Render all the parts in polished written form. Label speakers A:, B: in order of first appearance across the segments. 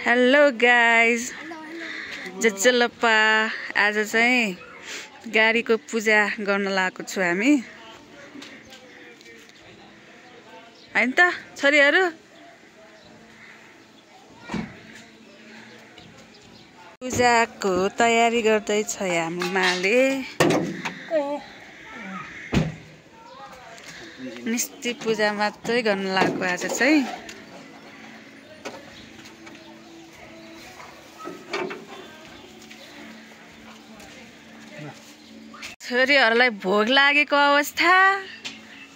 A: hello guys जचलप्पा आज चाहिँ गाडीको पूजा गर्न लागेको छु हामी हैन त छोरीहरु पूजाको तयारी गर्दै छ हाम्रो माले निस्ती पूजा मात्रै गर्न लागेको आज चाहिँ छोरीहरुलाई भोग लागेको अवस्था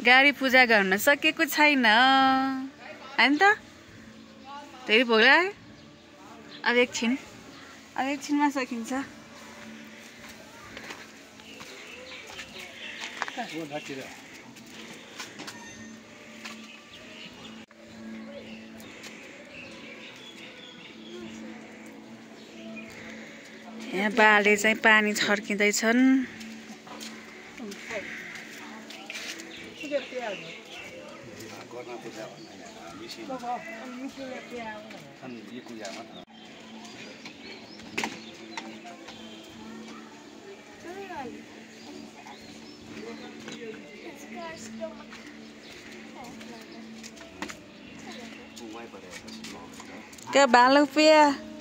A: गाडी पूजा गर्न सकेको छैन हैन त धेरै भोग लाग्यो अब एकछिनमा सकिन्छ यहाँ बाले चाहिँ पानी छर्किँदै छन् Các bạn lâu phía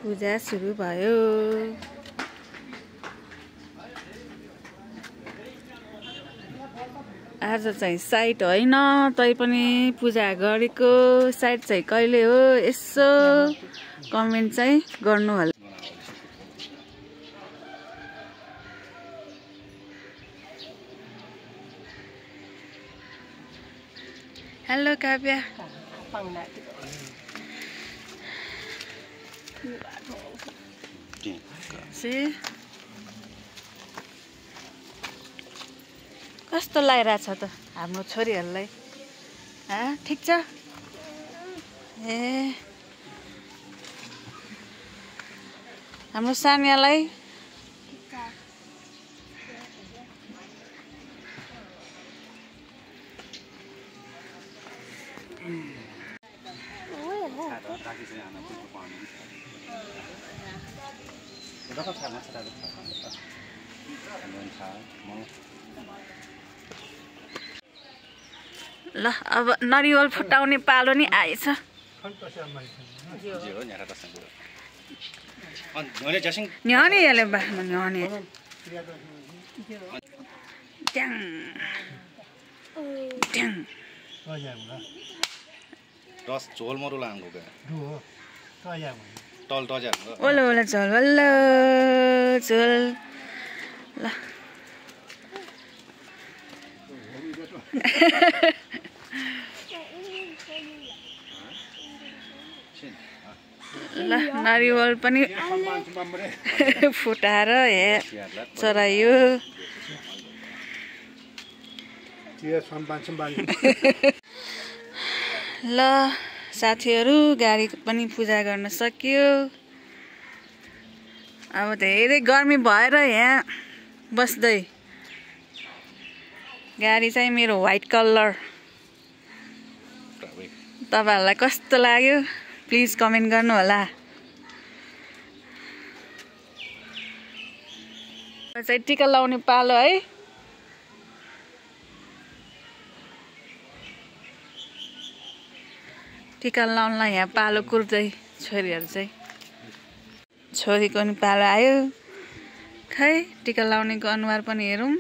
A: पूजा सुरु भयो आज चाहिँ साइट होइन तै पनि पूजा गरेको साइट चाहिँ कहिले हो यसो कमेन्ट चाहिँ गर्नु होला हेलो काव्या कस्तो लागिरहेछ त हाम्रो छोरीहरुलाई ठीक छ ए हाम्रो सान्यालाई ल अब नरिवल फुटाउने पालो नि आएछ न्याउने याले बामा न्याउने ट्याङ ट्याङ
B: रस झोल मरु लांगो के टल टजा
A: ओला ओला झोल वल्ल झोल ल ल नरिवल पनि फुटाएर चरायो ल साथीहरु गाडी पनि पूजा गर्न सकियो अब धेरै गर्मी भएर यहाँ बस्दै गाडी चाहिँ मेरो व्हाइट कलर तपाईहरुलाई कस्तो लाग्यो प्लिज कमेन्ट गर्नु होला चाहिँ टीका लाउने पालो है टीका लाउनलाई यहाँ पालो कुर्दै छोरीहरु चाहिँ छोरीको नि पालो आयो खै टीका लाउनेको अनुहार पनि हेरौं